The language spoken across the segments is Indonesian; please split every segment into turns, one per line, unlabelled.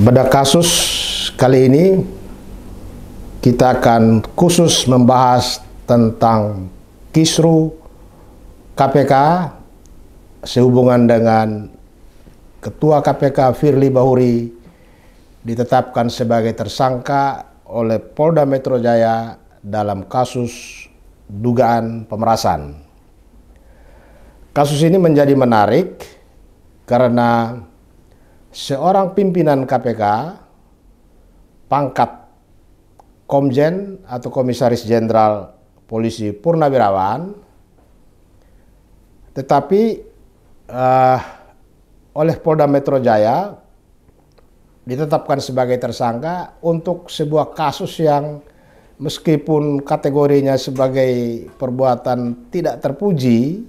Pada kasus kali ini kita akan khusus membahas tentang kisru KPK sehubungan dengan Ketua KPK Firly Bahuri ditetapkan sebagai tersangka oleh Polda Metro Jaya dalam kasus dugaan pemerasan. Kasus ini menjadi menarik karena seorang pimpinan KPK, pangkat Komjen atau Komisaris Jenderal Polisi Purnawirawan, tetapi oleh Polda Metro Jaya ditetapkan sebagai tersangka untuk sebuah kasus yang meskipun kategorinya sebagai perbuatan tidak terpuji,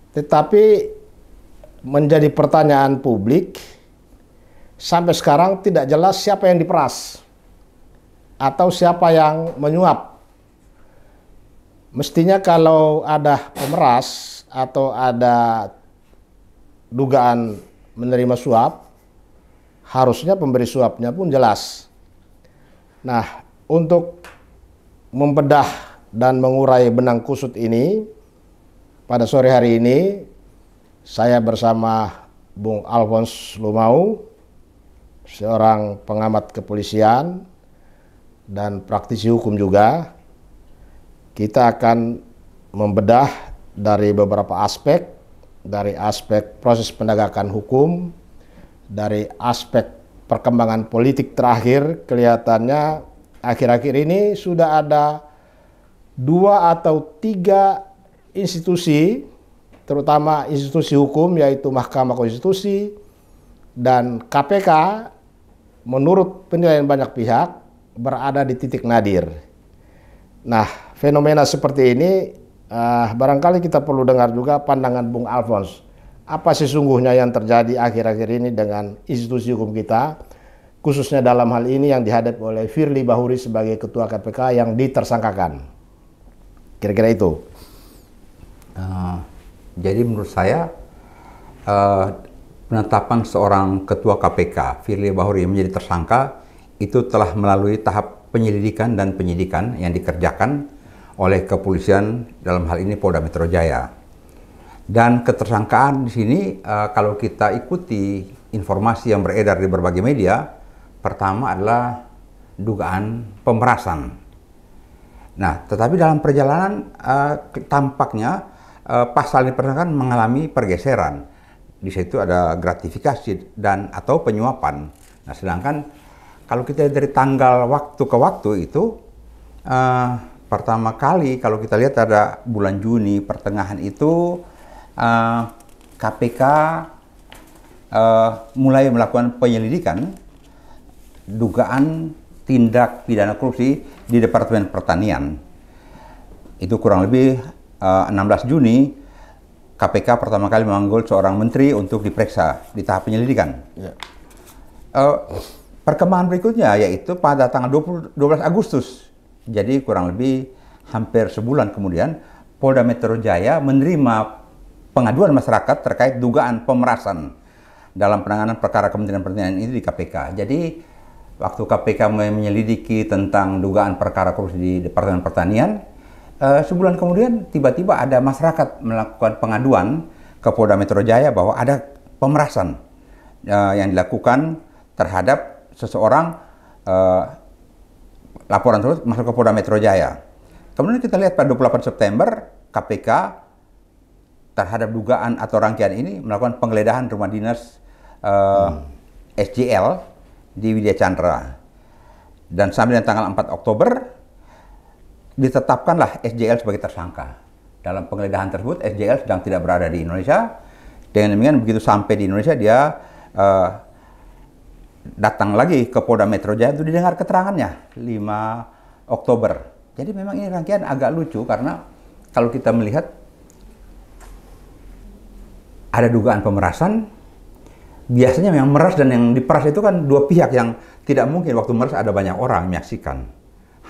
tetapi menjadi pertanyaan publik. Sampai sekarang tidak jelas siapa yang diperas atau siapa yang menyuap. Mestinya kalau ada pemeras atau ada dugaan menerima suap, harusnya pemberi suapnya pun jelas. Nah, untuk membedah dan mengurai benang kusut ini, pada sore hari ini saya bersama Bung Alphonse Lumau, seorang pengamat kepolisian dan praktisi hukum juga. Kita akan membedah dari beberapa aspek, dari aspek proses penegakan hukum, dari aspek perkembangan politik terakhir. Kelihatannya akhir-akhir ini sudah ada 2 atau 3 institusi, terutama institusi hukum yaitu Mahkamah Konstitusi dan KPK, menurut penilaian banyak pihak berada di titik nadir. Nah, fenomena seperti ini barangkali kita perlu dengar juga pandangan Bung Alphonse. Apa sesungguhnya yang terjadi akhir-akhir ini dengan institusi hukum kita, khususnya dalam hal ini yang dihadapi oleh Firly Bahuri sebagai Ketua KPK yang ditersangkakan. Kira-kira itu.
Jadi menurut saya penetapan seorang Ketua KPK, Firly Bahuri, menjadi tersangka itu telah melalui tahap penyelidikan dan penyidikan yang dikerjakan oleh kepolisian, dalam hal ini Polda Metro Jaya. Dan ketersangkaan di sini, kalau kita ikuti informasi yang beredar di berbagai media, pertama adalah dugaan pemerasan. Nah, tetapi dalam perjalanan tampaknya pasal ini mengalami pergeseran. Di situ ada gratifikasi dan atau penyuapan. Nah, sedangkan kalau kita dari tanggal waktu ke waktu itu, pertama kali kalau kita lihat ada bulan Juni pertengahan itu KPK mulai melakukan penyelidikan dugaan tindak pidana korupsi di Departemen Pertanian. Itu kurang lebih 16 Juni KPK pertama kali memanggil seorang menteri untuk diperiksa di tahap penyelidikan. Ya. Perkembangan berikutnya yaitu pada tanggal 12 Agustus, jadi kurang lebih hampir sebulan kemudian, Polda Metro Jaya menerima pengaduan masyarakat terkait dugaan pemerasan dalam penanganan perkara Kementerian Pertanian ini di KPK. Jadi waktu KPK menyelidiki tentang dugaan perkara korupsi di Departemen Pertanian, sebulan kemudian tiba-tiba ada masyarakat melakukan pengaduan ke Polda Metro Jaya bahwa ada pemerasan yang dilakukan terhadap seseorang. Laporan tersebut masuk ke Polda Metro Jaya. Kemudian kita lihat pada 28 September KPK terhadap dugaan atau rangkaian ini melakukan penggeledahan rumah dinas SJL di Widya Chandra. Dan sampai dengan tanggal 4 Oktober ditetapkanlah SJL sebagai tersangka. Dalam penggeledahan tersebut SJL sedang tidak berada di Indonesia. Dengan demikian begitu sampai di Indonesia dia datang lagi ke Polda Metro Jaya untuk didengar keterangannya 5 Oktober. Jadi memang ini rangkaian agak lucu karena kalau kita melihat ada dugaan pemerasan, biasanya yang meras dan yang diperas itu kan dua pihak yang tidak mungkin waktu meras ada banyak orang menyaksikan,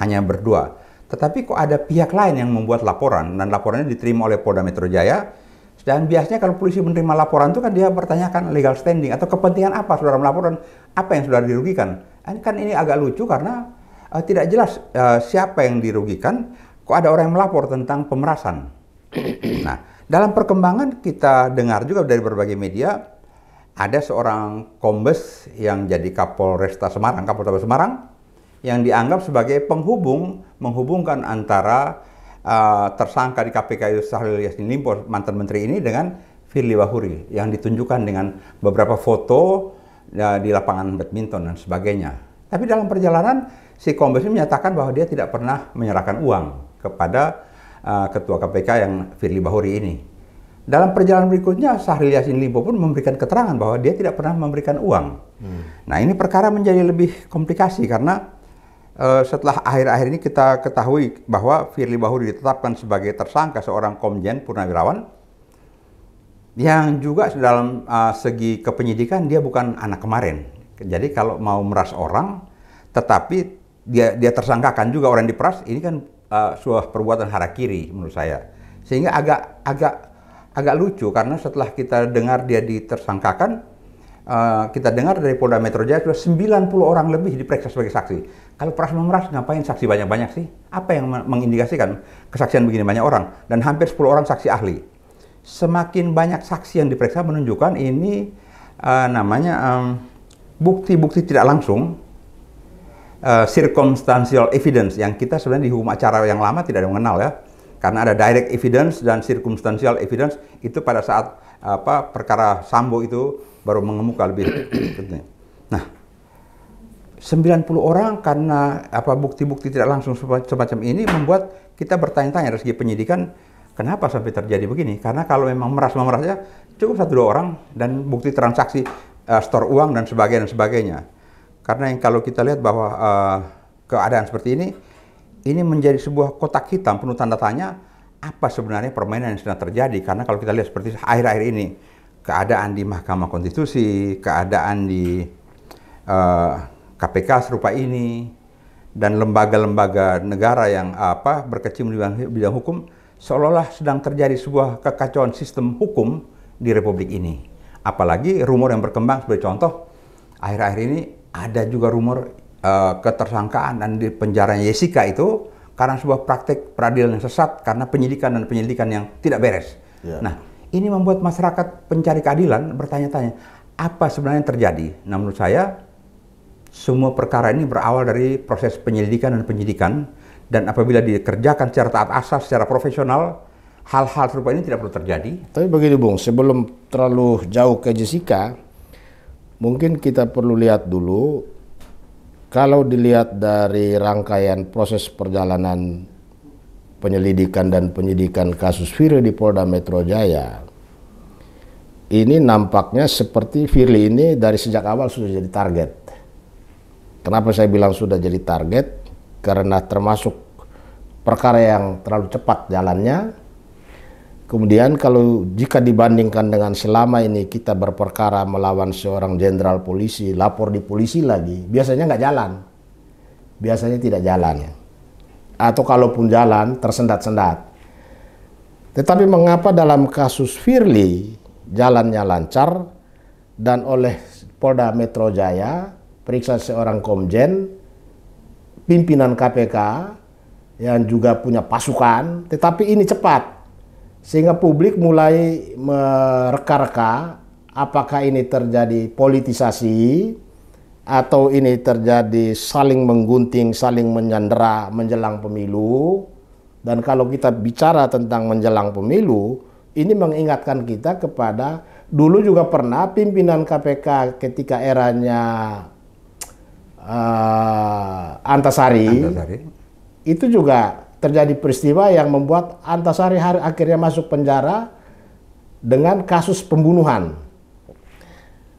hanya berdua. Tetapi kok ada pihak lain yang membuat laporan dan laporannya diterima oleh Polda Metro Jaya Dan biasanya kalau polisi menerima laporan itu kan dia bertanyakan legal standing atau kepentingan apa saudara melaporkan, apa yang saudara dirugikan. Kan ini agak lucu karena tidak jelas siapa yang dirugikan, kok ada orang yang melapor tentang pemerasan. Nah, dalam perkembangan kita dengar juga dari berbagai media, ada seorang kombes yang jadi Kapolresta Semarang, Kapolres Semarang, yang dianggap sebagai menghubungkan antara tersangka di KPK itu Syahrul Yassin Limpo, mantan menteri ini, dengan Firly Bahuri yang ditunjukkan dengan beberapa foto di lapangan badminton dan sebagainya. Tapi dalam perjalanan si kombes ini menyatakan bahwa dia tidak pernah menyerahkan uang kepada ketua KPK yang Firly Bahuri ini. Dalam perjalanan berikutnya Syahrul Yassin Limpo pun memberikan keterangan bahwa dia tidak pernah memberikan uang. Nah, ini perkara menjadi lebih komplikasi karena setelah akhir-akhir ini kita ketahui bahwa Firly Bahuri ditetapkan sebagai tersangka seorang komjen purnawirawan yang juga dalam segi kepenyidikan dia bukan anak kemarin. Jadi kalau mau meras orang, tetapi dia tersangkakan juga orang diperas, ini kan sebuah perbuatan harakiri menurut saya. Sehingga agak lucu karena setelah kita dengar dia ditersangkakan, kita dengar dari Polda Metro Jaya sudah 90 orang lebih diperiksa sebagai saksi. Kalau peras memeras ngapain saksi banyak-banyak sih? Apa yang mengindikasikan kesaksian begini banyak orang? Dan hampir 10 orang saksi ahli. Semakin banyak saksi yang diperiksa menunjukkan ini bukti-bukti tidak langsung, circumstantial evidence, yang kita sebenarnya di hukum acara yang lama tidak ada mengenal ya. Karena ada direct evidence dan circumstantial evidence itu pada saat perkara Sambo itu baru mengemuka lebih. Nah, 90 orang karena bukti-bukti tidak langsung semacam ini membuat kita bertanya-tanya dari segi penyidikan, kenapa sampai terjadi begini? Karena kalau memang memerasnya cukup 1-2 orang dan bukti transaksi store uang dan sebagainya. Karena yang kalau kita lihat bahwa keadaan seperti ini menjadi sebuah kotak hitam penuh tanda tanya, apa sebenarnya permainan yang sedang terjadi? Karena kalau kita lihat seperti akhir-akhir ini, keadaan di Mahkamah Konstitusi, keadaan di KPK serupa ini, dan lembaga-lembaga negara yang berkecimpung di bidang hukum, seolah-olah sedang terjadi sebuah kekacauan sistem hukum di Republik ini. Apalagi rumor yang berkembang sebagai contoh, akhir-akhir ini ada juga rumor ketersangkaan dan di penjaranya Jessica itu karena sebuah praktek peradilan yang sesat karena penyelidikan yang tidak beres. Ya. Nah, ini membuat masyarakat pencari keadilan bertanya-tanya, apa sebenarnya yang terjadi? Nah, menurut saya, semua perkara ini berawal dari proses penyelidikan dan penyidikan, dan apabila dikerjakan secara taat asas, secara profesional, hal-hal serupa ini tidak perlu terjadi.
Tapi begini Bung, sebelum terlalu jauh ke Jessica, mungkin kita perlu lihat dulu, kalau dilihat dari rangkaian proses perjalanan penyelidikan dan penyidikan kasus Firly di Polda Metro Jaya, ini nampaknya seperti Firly ini dari sejak awal sudah jadi target. Kenapa saya bilang sudah jadi target? Karena termasuk perkara yang terlalu cepat jalannya. Kemudian kalau jika dibandingkan dengan selama ini kita berperkara melawan seorang jenderal polisi, lapor di polisi lagi, biasanya nggak jalan. Biasanya tidak jalan. Atau kalaupun jalan, tersendat-sendat. Tetapi mengapa dalam kasus Firly jalannya lancar dan oleh Polda Metro Jaya periksa seorang komjen, pimpinan KPK yang juga punya pasukan, tetapi ini cepat. Sehingga publik mulai mereka-reka apakah ini terjadi politisasi atau ini terjadi saling menggunting, saling menyandera menjelang pemilu. Dan kalau kita bicara tentang menjelang pemilu, ini mengingatkan kita kepada dulu juga pernah pimpinan KPK ketika eranya Antasari, itu juga terjadi peristiwa yang membuat Antasari akhirnya masuk penjara dengan kasus pembunuhan.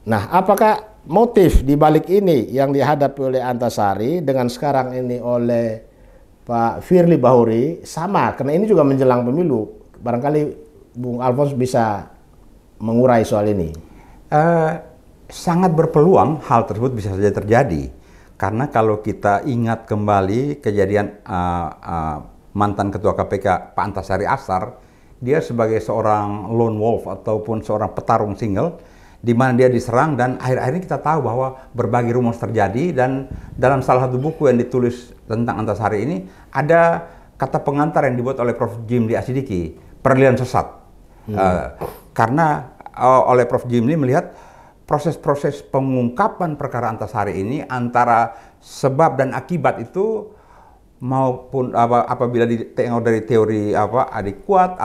Nah, apakah motif di balik ini yang dihadapi oleh Antasari dengan sekarang ini oleh Pak Firly Bahuri sama? Karena ini juga menjelang pemilu. Barangkali Bung Alfons bisa mengurai soal ini.
Sangat berpeluang hal tersebut bisa saja terjadi. Karena kalau kita ingat kembali kejadian mantan Ketua KPK Pak Antasari Ashar dia sebagai seorang lone wolf ataupun seorang petarung single, di mana dia diserang, dan akhir-akhir ini kita tahu bahwa berbagai rumor terjadi. Dan dalam salah satu buku yang ditulis tentang Antasari ini ada kata pengantar yang dibuat oleh Prof. Jimli Asidiki, peralihan sesat. Karena oleh Prof. Jimli melihat proses-proses pengungkapan perkara Antasari ini antara sebab dan akibat itu, maupun apabila ditengok dari teori adik kuat,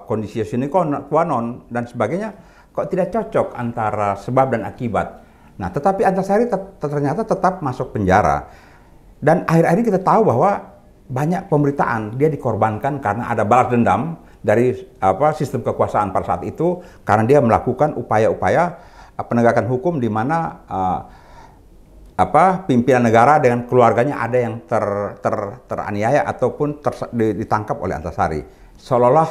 kondisi sine qua non dan sebagainya, kok tidak cocok antara sebab dan akibat. Nah, tetapi Antasari ternyata tetap masuk penjara. Dan akhir-akhir ini kita tahu bahwa banyak pemberitaan dia dikorbankan karena ada balas dendam dari sistem kekuasaan pada saat itu, karena dia melakukan upaya-upaya penegakan hukum di mana pimpinan negara dengan keluarganya ada yang teraniaya ataupun ditangkap oleh Antasari. Seolah-olah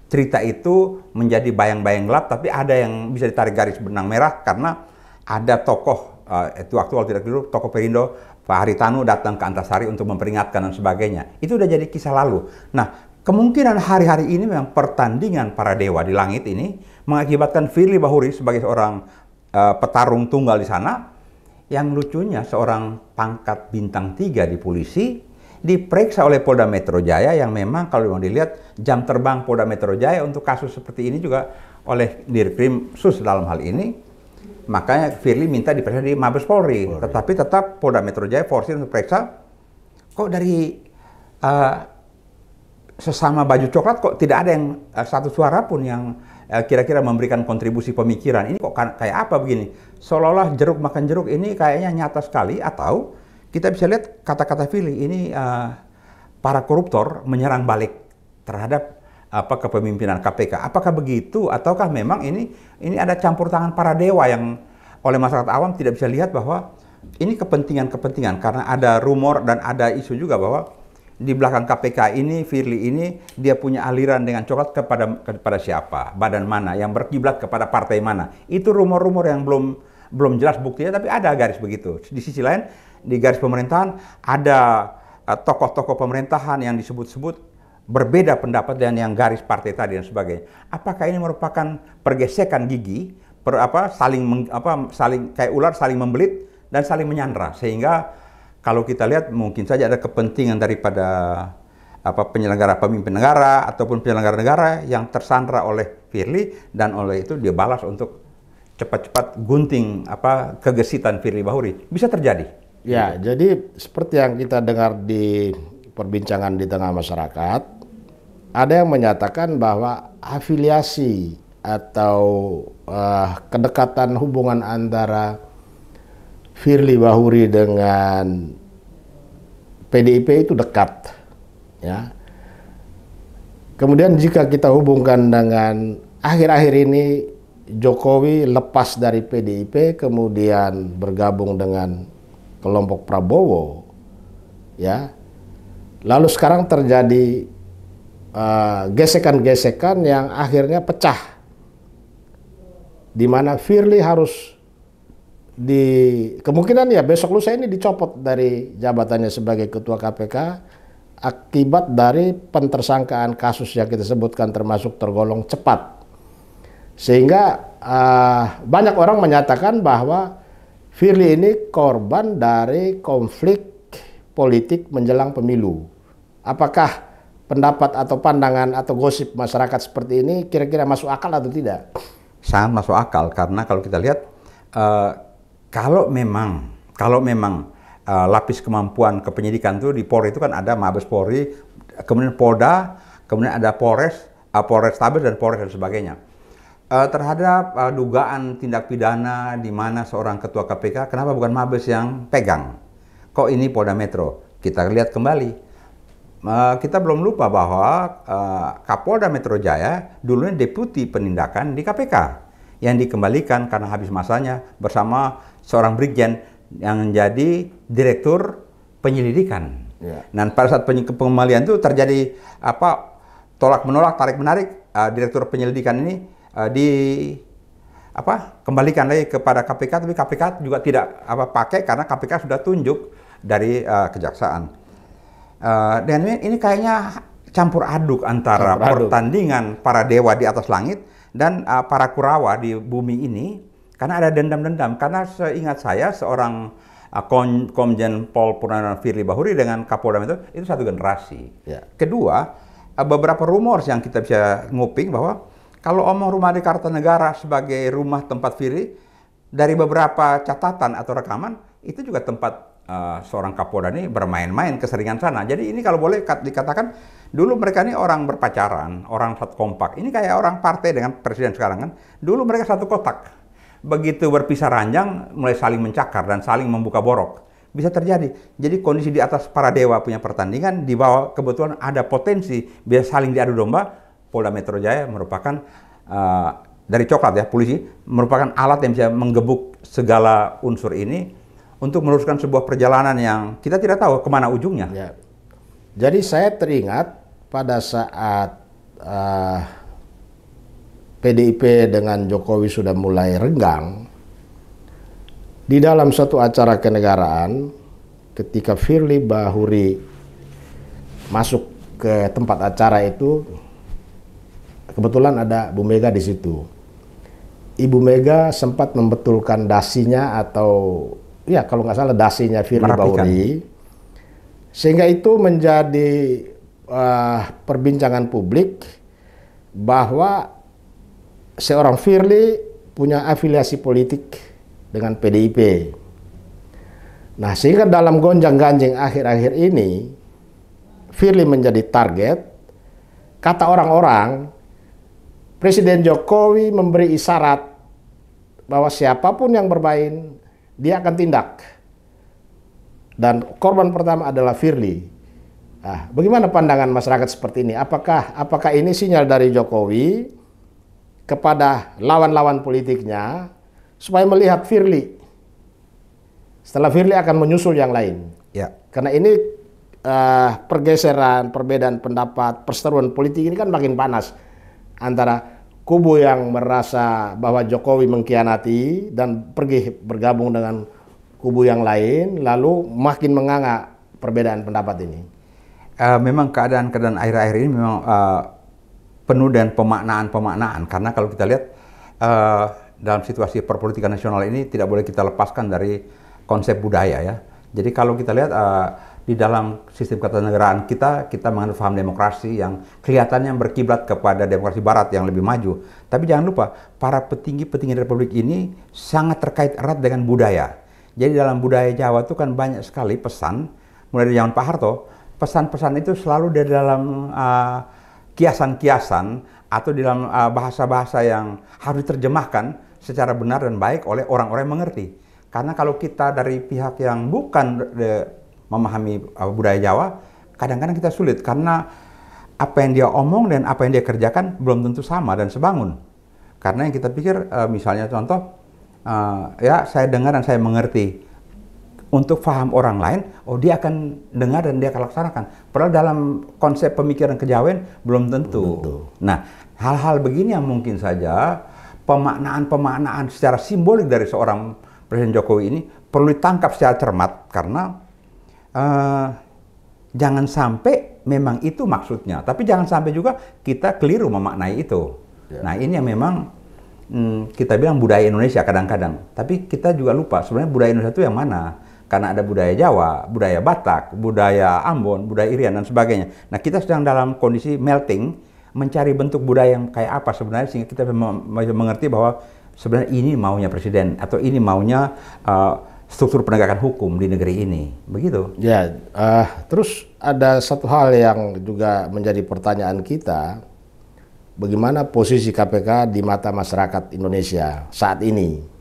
cerita itu menjadi bayang-bayang gelap, tapi ada yang bisa ditarik garis benang merah karena ada tokoh itu waktu tidak dulu tokoh Perindo Pak Haritanu datang ke Antasari untuk memperingatkan dan sebagainya. Itu udah jadi kisah lalu. Nah, kemungkinan hari-hari ini memang pertandingan para dewa di langit ini mengakibatkan Firly Bahuri sebagai seorang petarung tunggal di sana. Yang lucunya seorang pangkat bintang 3 di polisi diperiksa oleh Polda Metro Jaya, yang memang kalau mau dilihat jam terbang Polda Metro Jaya untuk kasus seperti ini juga oleh Dirkrim Sus dalam hal ini. Makanya Firly minta diperiksa di Mabes Polri. Tetapi tetap Polda Metro Jaya forsir untuk periksa. Kok dari sesama baju coklat kok tidak ada yang satu suara pun yang kira-kira memberikan kontribusi pemikiran. Ini kok kayak apa begini? Seolah-olah jeruk makan jeruk ini kayaknya nyata sekali. Atau kita bisa lihat kata-kata Firly ini para koruptor menyerang balik terhadap kepemimpinan KPK. Apakah begitu? Ataukah memang ini ada campur tangan para dewa yang oleh masyarakat awam tidak bisa lihat bahwa ini kepentingan-kepentingan? Karena ada rumor dan ada isu juga bahwa di belakang KPK ini, Firly ini, dia punya aliran dengan coklat kepada siapa, badan mana, yang berkiblat kepada partai mana. Itu rumor-rumor yang belum jelas buktinya, tapi ada garis begitu. Di sisi lain, di garis pemerintahan, ada tokoh-tokoh pemerintahan yang disebut-sebut berbeda pendapat dengan yang garis partai tadi dan sebagainya. Apakah ini merupakan pergesekan gigi, saling kayak ular, saling membelit dan saling menyandra, sehingga kalau kita lihat mungkin saja ada kepentingan daripada penyelenggara pemimpin negara ataupun penyelenggara negara yang tersandra oleh Firly, dan oleh itu dia balas untuk cepat-cepat gunting kegesitan Firly Bahuri. Bisa terjadi.
Ya, jadi seperti yang kita dengar di perbincangan di tengah masyarakat, ada yang menyatakan bahwa afiliasi atau kedekatan hubungan antara Firly Bahuri dengan PDIP itu dekat, ya. Kemudian jika kita hubungkan dengan akhir-akhir ini Jokowi lepas dari PDIP kemudian bergabung dengan kelompok Prabowo, ya. Lalu sekarang terjadi gesekan-gesekan yang akhirnya pecah, di mana Firly harus kemungkinan ya besok lusa ini dicopot dari jabatannya sebagai ketua KPK akibat dari pentersangkaan kasus yang kita sebutkan termasuk tergolong cepat. Sehingga banyak orang menyatakan bahwa Firly ini korban dari konflik politik menjelang pemilu. Apakah pendapat atau pandangan atau gosip masyarakat seperti ini kira-kira masuk akal atau tidak?
Sangat masuk akal, karena kalau kita lihat kalau memang lapis kemampuan kepenyidikan itu di Polri itu kan ada Mabes Polri, kemudian Polda, kemudian ada Polres Tabes dan Polres dan sebagainya. Terhadap dugaan tindak pidana di mana seorang ketua KPK, kenapa bukan Mabes yang pegang? Kok ini Polda Metro? Kita lihat kembali. Kita belum lupa bahwa Kapolda Metro Jaya dulunya deputi penindakan di KPK yang dikembalikan karena habis masanya bersama seorang brigjen yang menjadi direktur penyelidikan. Ya. Dan pada saat pengembalian itu terjadi tolak menolak, tarik menarik, direktur penyelidikan ini kembalikan lagi kepada KPK, tapi KPK juga tidak pakai karena KPK sudah tunjuk dari kejaksaan. Dan ini kayaknya campur aduk antara pertandingan para dewa di atas langit dan para Kurawa di bumi ini, karena ada dendam-dendam. Karena seingat saya seorang Komjen Pol Purnawirawan Firly Bahuri dengan Kapolda itu satu generasi. Ya. Kedua, beberapa rumors yang kita bisa nguping bahwa kalau omong rumah di Kartanegara sebagai rumah tempat Firly, dari beberapa catatan atau rekaman itu juga tempat seorang Kapolda ini bermain-main keseringan sana. Jadi ini kalau boleh dikatakan dulu mereka ini orang berpacaran, orang satu kompak. Ini kayak orang partai dengan presiden sekarang kan. Dulu mereka satu kotak. Begitu berpisah ranjang mulai saling mencakar dan saling membuka borok. Bisa terjadi. Jadi kondisi di atas para dewa punya pertandingan, di bawah kebetulan ada potensi bisa saling diadu domba. Polda Metro Jaya merupakan dari coklat ya, polisi merupakan alat yang bisa menggebuk segala unsur ini untuk meneruskan sebuah perjalanan yang kita tidak tahu kemana ujungnya. Ya.
Jadi saya teringat pada saat PDIP dengan Jokowi sudah mulai renggang, di dalam suatu acara kenegaraan, ketika Firly Bahuri masuk ke tempat acara itu, kebetulan ada Bu Mega di situ. Ibu Mega sempat membetulkan dasinya atau ya kalau nggak salah dasinya Firly Bahuri, sehingga itu menjadi perbincangan publik bahwa seorang Firly punya afiliasi politik dengan PDIP. Nah, sehingga dalam gonjang-ganjing akhir-akhir ini Firly menjadi target. Kata orang-orang, Presiden Jokowi memberi isyarat bahwa siapapun yang bermain dia akan tindak. Dan korban pertama adalah Firly. Nah, bagaimana pandangan masyarakat seperti ini? Apakah ini sinyal dari Jokowi kepada lawan-lawan politiknya supaya melihat Firly? Setelah Firly akan menyusul yang lain. Ya. Karena ini pergeseran, perbedaan pendapat, perseteruan politik ini kan makin panas antara kubu yang merasa bahwa Jokowi mengkhianati dan pergi bergabung dengan kubu yang lain, lalu makin menganga perbedaan pendapat ini.
Memang keadaan akhir-akhir ini memang penuh dengan pemaknaan, karena kalau kita lihat dalam situasi perpolitikan nasional ini tidak boleh kita lepaskan dari konsep budaya ya. Jadi kalau kita lihat di dalam sistem ketatanegaraan kita menganut paham demokrasi yang kelihatannya berkiblat kepada demokrasi barat yang lebih maju. Tapi jangan lupa, para petinggi-petinggi republik ini sangat terkait erat dengan budaya. Jadi dalam budaya Jawa itu kan banyak sekali pesan, mulai dari zaman Pak Harto, pesan-pesan itu selalu dari dalam kiasan-kiasan atau di dalam bahasa-bahasa yang harus diterjemahkan secara benar dan baik oleh orang-orang yang mengerti. Karena kalau kita dari pihak yang bukan memahami budaya Jawa, kadang-kadang kita sulit karena apa yang dia omong dan apa yang dia kerjakan belum tentu sama dan sebangun. Karena yang kita pikir, misalnya contoh, ya saya dengar dan saya mengerti. Untuk paham orang lain, oh dia akan dengar dan dia akan laksanakan. Padahal dalam konsep pemikiran kejawen belum tentu. Nah, hal-hal begini yang mungkin saja pemaknaan secara simbolik dari seorang Presiden Jokowi ini perlu ditangkap secara cermat karena jangan sampai memang itu maksudnya, tapi jangan sampai juga kita keliru memaknai itu. Ya. Nah ini yang memang kita bilang budaya Indonesia kadang-kadang, tapi kita juga lupa sebenarnya budaya Indonesia itu yang mana? Karena ada budaya Jawa, budaya Batak, budaya Ambon, budaya Irian dan sebagainya. Nah kita sedang dalam kondisi melting, mencari bentuk budaya yang kayak apa sebenarnya sehingga kita mengerti bahwa sebenarnya ini maunya presiden atau ini maunya struktur penegakan hukum di negeri ini, begitu.
Ya, terus ada satu hal yang juga menjadi pertanyaan kita, bagaimana posisi KPK di mata masyarakat Indonesia saat ini?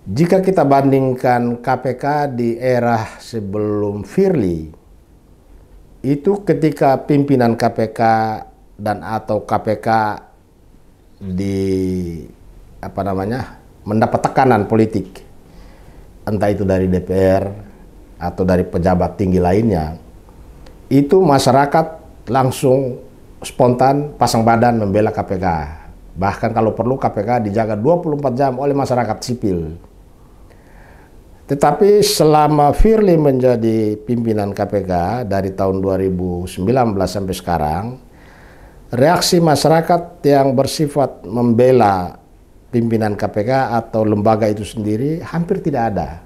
Jika kita bandingkan KPK di era sebelum Firly, itu ketika pimpinan KPK dan atau KPK mendapat tekanan politik, entah itu dari DPR atau dari pejabat tinggi lainnya, itu masyarakat langsung spontan pasang badan membela KPK. Bahkan kalau perlu KPK dijaga 24 jam oleh masyarakat sipil. Tetapi selama Firly menjadi pimpinan KPK dari tahun 2019 sampai sekarang, reaksi masyarakat yang bersifat membela pimpinan KPK atau lembaga itu sendiri hampir tidak ada.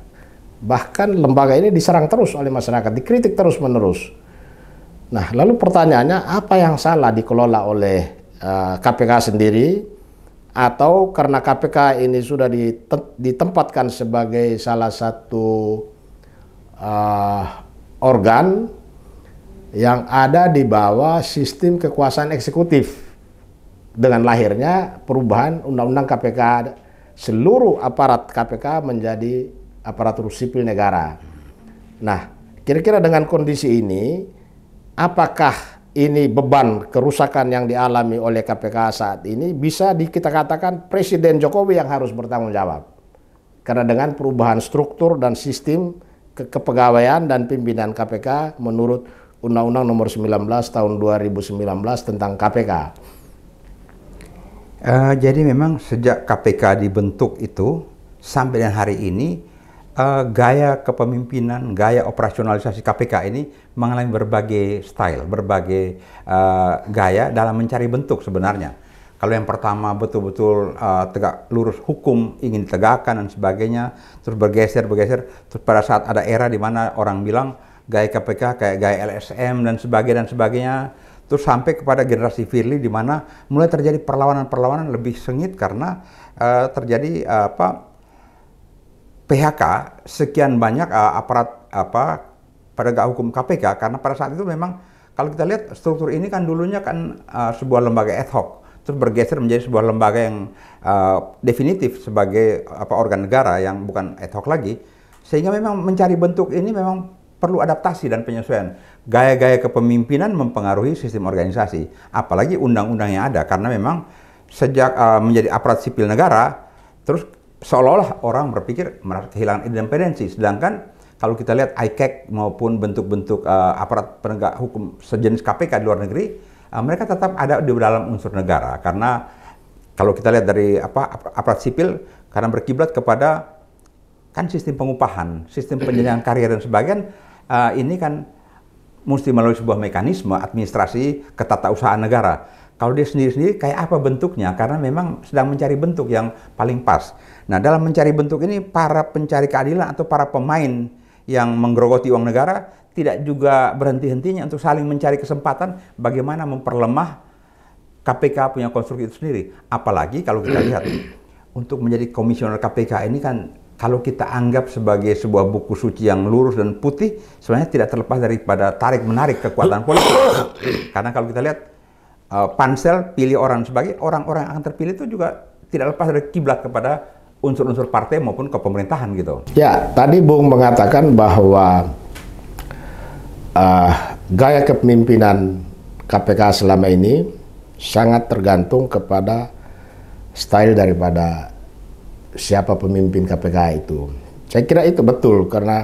Bahkan lembaga ini diserang terus oleh masyarakat, dikritik terus-menerus. Nah, lalu pertanyaannya, apa yang salah dikelola oleh KPK sendiri, atau karena KPK ini sudah ditempatkan sebagai salah satu organ yang ada di bawah sistem kekuasaan eksekutif dengan lahirnya perubahan Undang-Undang KPK, seluruh aparat KPK menjadi aparatur sipil negara. Nah, kira-kira dengan kondisi ini, apakah ini beban kerusakan yang dialami oleh KPK saat ini bisa kita katakan Presiden Jokowi yang harus bertanggung jawab? Karena dengan perubahan struktur dan sistem kepegawaian dan pimpinan KPK menurut Undang-Undang Nomor 19 Tahun 2019 tentang KPK.
Jadi memang sejak KPK dibentuk itu sampai dengan hari ini, gaya kepemimpinan, gaya operasionalisasi KPK ini mengalami berbagai style, berbagai gaya dalam mencari bentuk sebenarnya. Kalau yang pertama betul-betul tegak lurus hukum ingin ditegakkan dan sebagainya, terus bergeser, terus pada saat ada era di mana orang bilang gaya KPK kayak gaya LSM dan sebagainya, terus sampai kepada generasi Firly di mana mulai terjadi perlawanan-perlawanan lebih sengit karena terjadi PHK sekian banyak aparat penegak hukum KPK, karena pada saat itu memang kalau kita lihat struktur ini kan dulunya kan sebuah lembaga ad hoc, terus bergeser menjadi sebuah lembaga yang definitif sebagai organ negara yang bukan ad hoc lagi, sehingga memang mencari bentuk ini memang perlu adaptasi dan penyesuaian. Gaya-gaya kepemimpinan mempengaruhi sistem organisasi, apalagi undang-undang yang ada, karena memang sejak menjadi aparat sipil negara, terus seolah-olah orang berpikir merasa kehilangan independensi, sedangkan kalau kita lihat ICAC maupun bentuk-bentuk aparat penegak hukum sejenis KPK di luar negeri, mereka tetap ada di dalam unsur negara. Karena kalau kita lihat dari aparat sipil, karena berkiblat kepada kan sistem pengupahan, sistem penjenjangan karier dan sebagainya, ini kan mesti melalui sebuah mekanisme administrasi ketatausahaan negara. Kalau dia sendiri-sendiri kayak apa bentuknya? Karena memang sedang mencari bentuk yang paling pas. Nah, dalam mencari bentuk ini, para pencari keadilan atau para pemain yang menggerogoti uang negara tidak juga berhenti-hentinya untuk saling mencari kesempatan bagaimana memperlemah KPK punya konstruksi itu sendiri. Apalagi kalau kita lihat, untuk menjadi komisioner KPK ini kan, kalau kita anggap sebagai sebuah buku suci yang lurus dan putih, sebenarnya tidak terlepas daripada tarik-menarik kekuatan politik. Karena kalau kita lihat, pansel pilih orang sebagai orang-orang yang akan terpilih itu juga tidak lepas dari kiblat kepada unsur-unsur partai maupun kepemerintahan gitu.
Ya, tadi Bung mengatakan bahwa gaya kepemimpinan KPK selama ini sangat tergantung kepada style daripada siapa pemimpin KPK itu. Saya kira itu betul, karena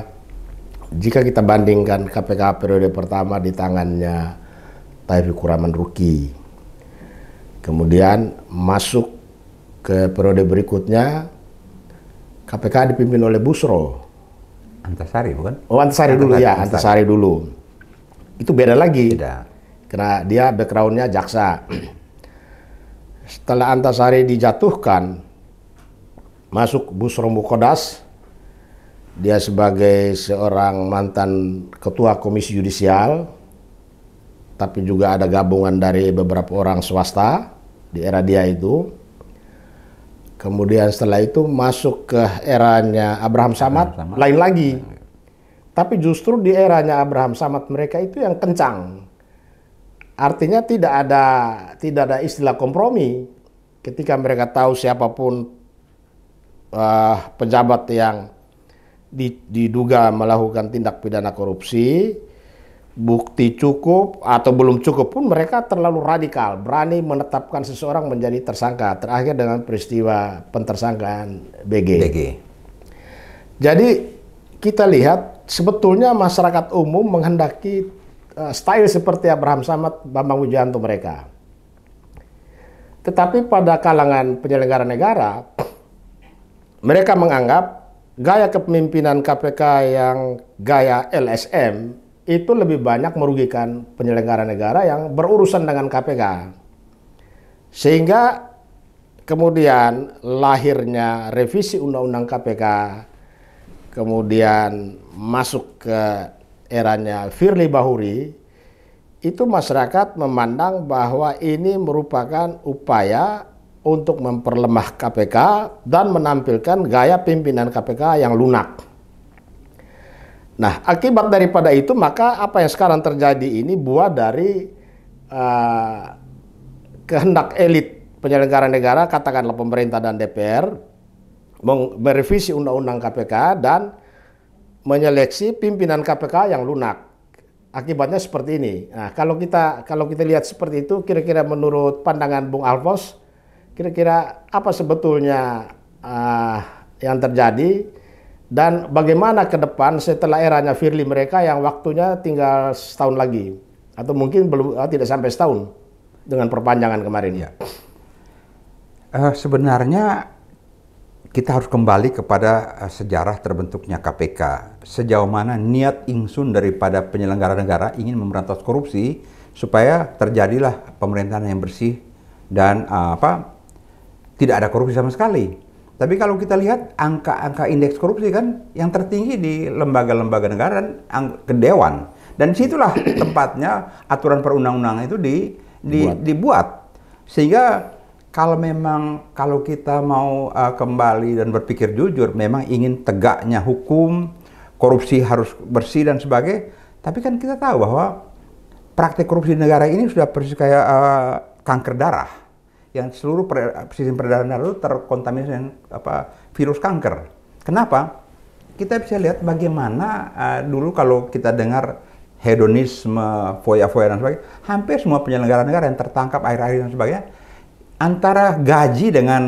jika kita bandingkan KPK periode pertama di tangannya Taufikur Rahman Ruki, kemudian masuk ke periode berikutnya KPK dipimpin oleh Busro
Antasari, bukan?
Oh, Antasari dulu ya, Antasari dulu. Itu beda lagi. Beda. Karena dia backgroundnya jaksa. Setelah Antasari dijatuhkan, masuk Busro Mukodas. Dia sebagai seorang mantan ketua Komisi Yudisial, tapi juga ada gabungan dari beberapa orang swasta di era dia itu. Kemudian setelah itu masuk ke eranya Abraham Samad, lain lagi. Tapi justru di eranya Abraham Samad mereka itu yang kencang. Artinya tidak ada istilah kompromi. Ketika mereka tahu siapapun pejabat yang diduga melakukan tindak pidana korupsi, bukti cukup atau belum cukup pun mereka terlalu radikal, berani menetapkan seseorang menjadi tersangka. Terakhir dengan peristiwa pentersangkaan BG. Jadi kita lihat sebetulnya masyarakat umum menghendaki style seperti Abraham Samad, Bambang Wijoyanto mereka. Tetapi pada kalangan penyelenggara negara, mereka menganggap gaya kepemimpinan KPK yang gaya LSM itu lebih banyak merugikan penyelenggara negara yang berurusan dengan KPK. Sehingga kemudian lahirnya revisi Undang-Undang KPK, kemudian masuk ke eranya Firly Bahuri, itu masyarakat memandang bahwa ini merupakan upaya untuk memperlemah KPK dan menampilkan gaya pimpinan KPK yang lunak. Nah, akibat daripada itu maka apa yang sekarang terjadi ini buah dari kehendak elit penyelenggara negara, katakanlah pemerintah dan DPR, merevisi Undang-Undang KPK dan menyeleksi pimpinan KPK yang lunak. Akibatnya seperti ini. Nah, kalau kita lihat seperti itu, kira-kira menurut pandangan Bung Alfons, kira-kira apa sebetulnya yang terjadi? Dan bagaimana ke depan setelah eranya Firly mereka yang waktunya tinggal setahun lagi, atau mungkin belum tidak sampai setahun dengan perpanjangan kemarin?
Ya. Sebenarnya kita harus kembali kepada sejarah terbentuknya KPK. Sejauh mana niat ingsun daripada penyelenggara negara ingin memberantas korupsi supaya terjadilah pemerintahan yang bersih dan tidak ada korupsi sama sekali. Tapi kalau kita lihat angka-angka indeks korupsi kan yang tertinggi di lembaga-lembaga negara dan ke dewan. Dan situlah tempatnya aturan perundang-undangan itu dibuat. Sehingga kalau kita mau kembali dan berpikir jujur, memang ingin tegaknya hukum, korupsi harus bersih dan sebagainya. Tapi kan kita tahu bahwa praktek korupsi di negara ini sudah persis kayak kanker darah. Yang seluruh sistem peredaran darah itu terkontaminasi dengan virus kanker. Kenapa? Kita bisa lihat bagaimana dulu kalau kita dengar hedonisme, foya-foya dan sebagainya, hampir semua penyelenggara negara yang tertangkap akhir-akhir dan sebagainya, antara gaji dengan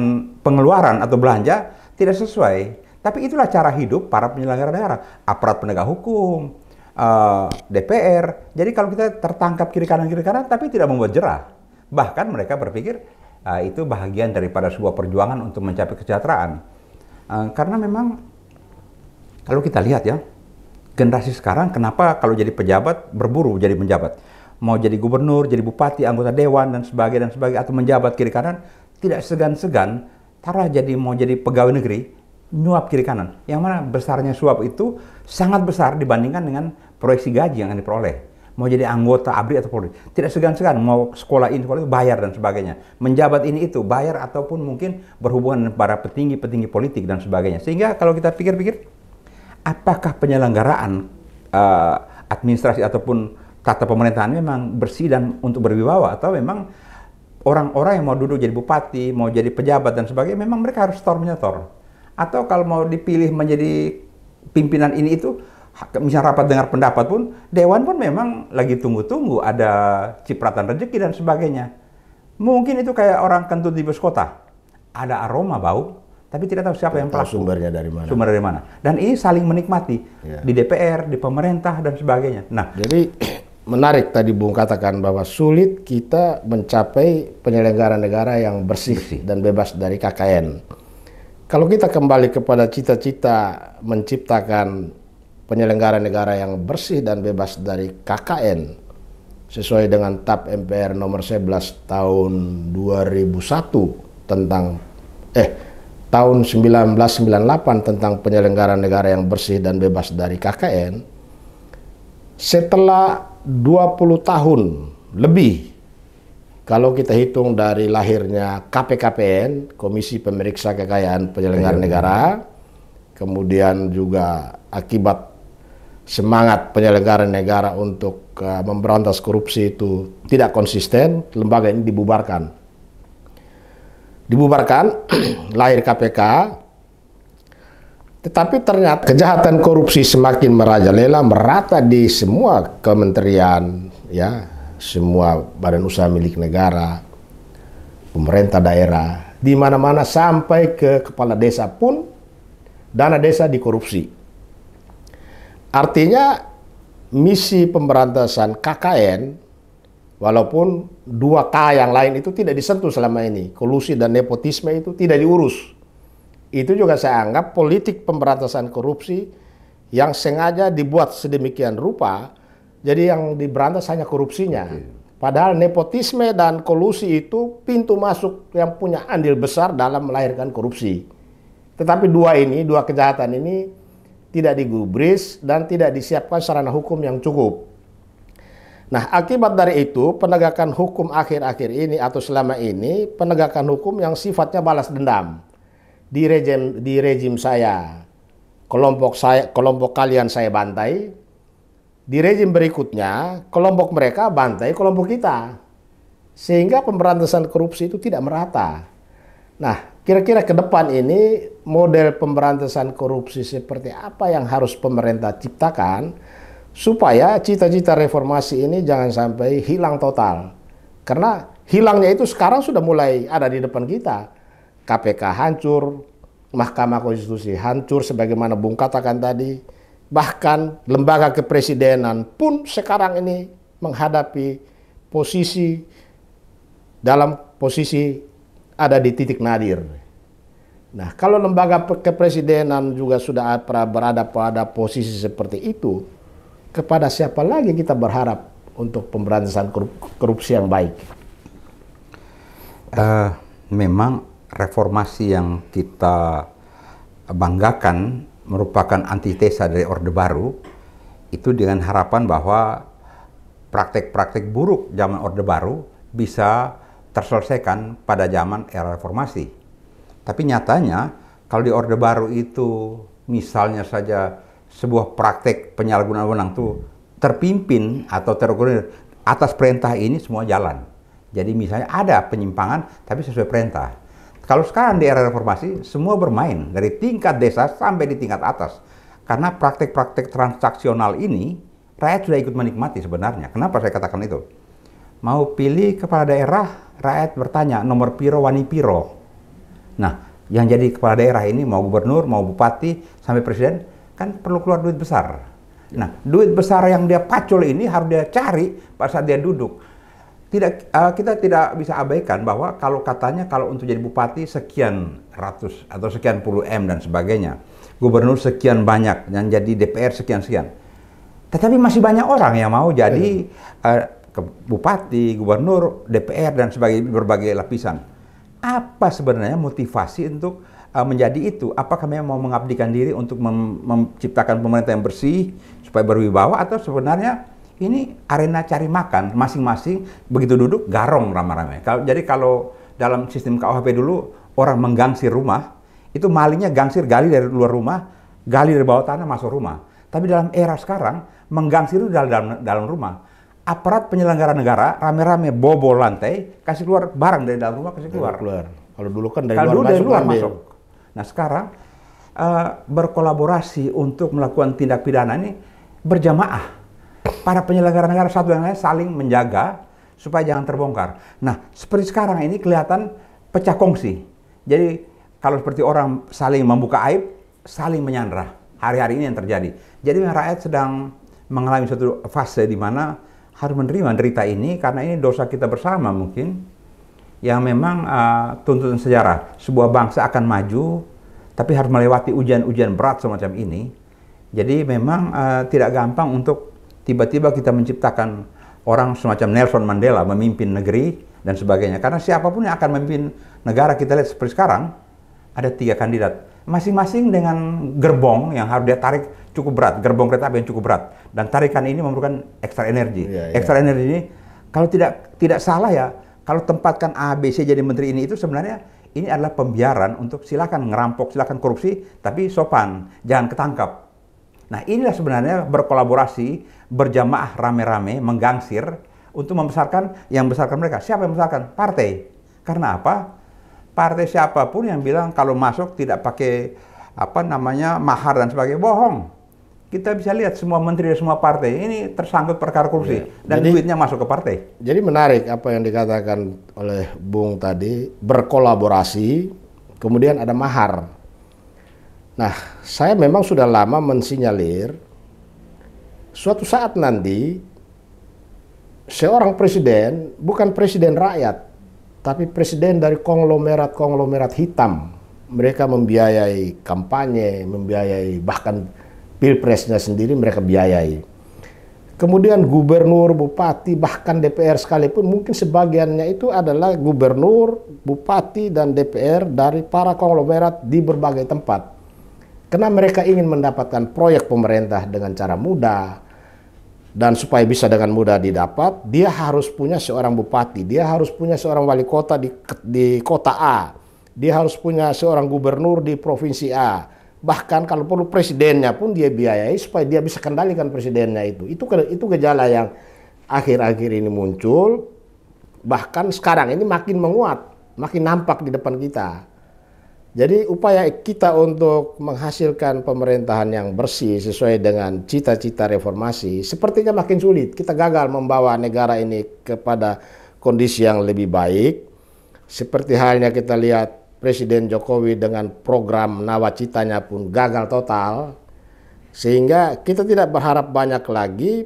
pengeluaran atau belanja tidak sesuai. Tapi itulah cara hidup para penyelenggara negara, aparat penegak hukum, DPR. Jadi kalau kita tertangkap kiri kanan, tapi tidak membuat jerah. Bahkan mereka berpikir itu bahagian daripada sebuah perjuangan untuk mencapai kesejahteraan. Karena memang kalau kita lihat ya, generasi sekarang kenapa kalau jadi pejabat berburu jadi penjabat. Mau jadi gubernur, jadi bupati, anggota dewan dan sebagainya atau menjabat kiri kanan, tidak segan-segan mau jadi pegawai negeri, nyuap kiri kanan. Yang mana besarnya suap itu sangat besar dibandingkan dengan proyeksi gaji yang akan diperoleh. Mau jadi anggota ABRI atau Polri, tidak segan-segan mau sekolah ini bayar dan sebagainya. Menjabat ini itu bayar ataupun mungkin berhubungan dengan para petinggi-petinggi politik dan sebagainya. Sehingga kalau kita pikir-pikir, apakah penyelenggaraan administrasi ataupun tata pemerintahan memang bersih dan untuk berwibawa, atau memang orang-orang yang mau duduk jadi bupati, mau jadi pejabat dan sebagainya, memang mereka harus setor-menyetor. Atau kalau mau dipilih menjadi pimpinan ini itu, misalnya rapat dengar pendapat pun, dewan pun memang lagi tunggu-tunggu ada cipratan rezeki dan sebagainya. Mungkin itu kayak orang kentut di bus kota, ada aroma bau, tapi tidak tahu siapa yang pelaku.
Sumbernya dari mana?
Sumber dari mana? Dan ini saling menikmati di DPR, di pemerintah dan sebagainya. Nah,
jadi menarik tadi Bung katakan bahwa sulit kita mencapai penyelenggara negara yang bersih dan bebas dari KKN. Kalau kita kembali kepada cita-cita menciptakan penyelenggara negara yang bersih dan bebas dari KKN sesuai dengan TAP MPR nomor 11 tahun 2001 tentang tahun 1998 tentang penyelenggara negara yang bersih dan bebas dari KKN, setelah 20 tahun lebih kalau kita hitung dari lahirnya KPKPN, Komisi Pemeriksa Kekayaan Penyelenggara Negara, kemudian juga akibat semangat penyelenggara negara untuk memberantas korupsi itu tidak konsisten, lembaga ini dibubarkan. Lahir KPK, tetapi ternyata kejahatan korupsi semakin merajalela, merata di semua kementerian, ya, semua badan usaha milik negara, pemerintah daerah, di mana-mana sampai ke kepala desa pun dana desa dikorupsi. Artinya misi pemberantasan KKN, walaupun 2K yang lain itu tidak disentuh selama ini, kolusi dan nepotisme itu tidak diurus. Itu juga saya anggap politik pemberantasan korupsi yang sengaja dibuat sedemikian rupa, jadi yang diberantas hanya korupsinya. Padahal nepotisme dan kolusi itu pintu masuk yang punya andil besar dalam melahirkan korupsi. Tetapi dua kejahatan ini tidak digubris dan tidak disiapkan sarana hukum yang cukup. Nah, akibat dari itu, penegakan hukum akhir-akhir ini atau selama ini, penegakan hukum yang sifatnya balas dendam. Di rejim saya, kelompok kalian saya bantai. Di rejim berikutnya, kelompok mereka bantai kelompok kita. Sehingga pemberantasan korupsi itu tidak merata. Nah, kira-kira ke depan ini model pemberantasan korupsi seperti apa yang harus pemerintah ciptakan supaya cita-cita reformasi ini jangan sampai hilang total. Karena hilangnya itu sekarang sudah mulai ada di depan kita. KPK hancur, Mahkamah Konstitusi hancur sebagaimana Bung katakan tadi. Bahkan lembaga kepresidenan pun sekarang ini menghadapi dalam posisi ada di titik nadir. Nah, kalau lembaga kepresidenan juga sudah berada pada posisi seperti itu, kepada siapa lagi kita berharap untuk pemberantasan korupsi yang baik?
Memang reformasi yang kita banggakan merupakan antitesa dari Orde Baru, itu dengan harapan bahwa praktek-praktek buruk zaman Orde Baru bisa terselesaikan pada zaman era reformasi. Tapi nyatanya kalau di Orde Baru itu misalnya saja sebuah praktek penyalahgunaan wewenang itu terpimpin atau terorganisir atas perintah ini semua jalan. Jadi misalnya ada penyimpangan tapi sesuai perintah. Kalau sekarang di era reformasi, semua bermain dari tingkat desa sampai di tingkat atas. Karena praktek-praktek transaksional ini, rakyat sudah ikut menikmati sebenarnya. Kenapa saya katakan itu? Mau pilih kepala daerah, rakyat bertanya, nomor piro, wani piro. Nah, yang jadi kepala daerah ini, mau gubernur, mau bupati, sampai presiden, kan perlu keluar duit besar. Nah, duit besar yang dia pacul ini harus dia cari pada saat dia duduk. Kita tidak bisa abaikan bahwa kalau katanya kalau untuk jadi bupati sekian ratus atau sekian puluh M dan sebagainya, gubernur sekian banyak, yang jadi DPR sekian-sekian. Tetapi masih banyak orang yang mau jadi bupati, gubernur, DPR dan sebagainya, berbagai lapisan. Apa sebenarnya motivasi untuk menjadi itu? Apakah memang mau mengabdikan diri untuk menciptakan pemerintah yang bersih supaya berwibawa, atau sebenarnya ini arena cari makan, masing-masing begitu duduk garong ramai-ramai. Jadi kalau dalam sistem KUHP dulu orang menggangsir rumah, itu malingnya gangsir gali dari luar rumah, gali dari bawah tanah masuk rumah. Tapi dalam era sekarang menggangsir itu dalam rumah. Aparat penyelenggara negara rame-rame bobol lantai, kasih keluar barang dari dalam rumah, kasih keluar.
Kalau dulu kan dari luar masuk.
Nah sekarang berkolaborasi untuk melakukan tindak pidana ini berjamaah. Para penyelenggara negara satu yang lain saling menjaga supaya jangan terbongkar. Nah, seperti sekarang ini kelihatan pecah kongsi. Jadi, kalau seperti orang saling membuka aib, saling menyandra. Hari-hari ini yang terjadi. Jadi, rakyat sedang mengalami suatu fase di mana harus menerima derita ini karena ini dosa kita bersama mungkin. Yang memang tuntutan sejarah. Sebuah bangsa akan maju, tapi harus melewati ujian-ujian berat semacam ini. Jadi, memang tidak gampang untuk tiba-tiba kita menciptakan orang semacam Nelson Mandela memimpin negeri dan sebagainya. Karena siapapun yang akan memimpin negara, kita lihat seperti sekarang, ada 3 kandidat. Masing-masing dengan gerbong yang harus dia tarik cukup berat, gerbong kereta api yang cukup berat. Dan tarikan ini memerlukan ekstra energi. Ekstra energi ini, kalau tidak salah ya, kalau tempatkan A, B, C jadi menteri ini, itu sebenarnya ini adalah pembiaran untuk silakan ngerampok, silakan korupsi, tapi sopan, jangan ketangkap. Nah inilah sebenarnya berkolaborasi, berjamaah rame-rame, menggangsir untuk membesarkan yang membesarkan mereka. Siapa yang membesarkan? Partai. Karena apa? Partai siapapun yang bilang kalau masuk tidak pakai mahar dan sebagainya, bohong. Kita bisa lihat semua menteri dan semua partai ini tersangkut perkara korupsi dan duitnya masuk ke partai. Jadi
menarik apa yang dikatakan oleh Bung tadi, berkolaborasi, kemudian ada mahar. Nah, saya memang sudah lama mensinyalir suatu saat nanti seorang presiden bukan presiden rakyat, tapi presiden dari konglomerat hitam mereka membiayai kampanye, membiayai bahkan pilpresnya sendiri mereka biayai. Kemudian gubernur, bupati, bahkan DPR sekalipun mungkin sebagiannya itu adalah gubernur, bupati, dan DPR dari para konglomerat di berbagai tempat. Karena mereka ingin mendapatkan proyek pemerintah dengan cara mudah, dan supaya bisa dengan mudah didapat, dia harus punya seorang bupati, dia harus punya seorang wali kota di kota A, dia harus punya seorang gubernur di provinsi A. Bahkan kalau perlu presidennya pun dia biayai supaya dia bisa kendalikan presidennya itu. Itu gejala yang akhir-akhir ini muncul. Bahkan sekarang ini makin menguat, makin nampak di depan kita. Jadi upaya kita untuk menghasilkan pemerintahan yang bersih sesuai dengan cita-cita reformasi sepertinya makin sulit. Kita gagal membawa negara ini kepada kondisi yang lebih baik. Seperti halnya kita lihat Presiden Jokowi dengan program nawacitanya pun gagal total, sehingga kita tidak berharap banyak lagi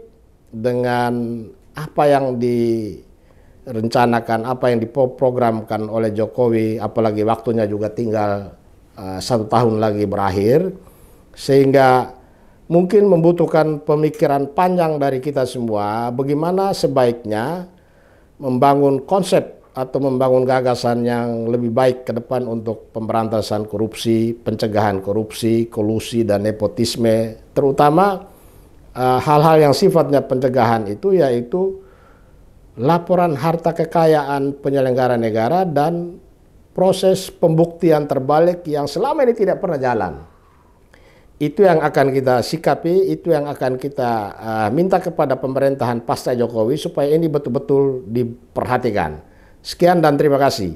dengan apa yang direncanakan, apa yang diprogramkan oleh Jokowi, apalagi waktunya juga tinggal 1 tahun lagi berakhir, sehingga mungkin membutuhkan pemikiran panjang dari kita semua bagaimana sebaiknya membangun konsep atau membangun gagasan yang lebih baik ke depan untuk pemberantasan korupsi, pencegahan korupsi, kolusi, dan nepotisme, terutama hal-hal yang sifatnya pencegahan itu yaitu laporan harta kekayaan penyelenggara negara dan proses pembuktian terbalik yang selama ini tidak pernah jalan. Itu yang akan kita sikapi, itu yang akan kita minta kepada pemerintahan pasca Jokowi supaya ini betul-betul diperhatikan. Sekian dan terima kasih.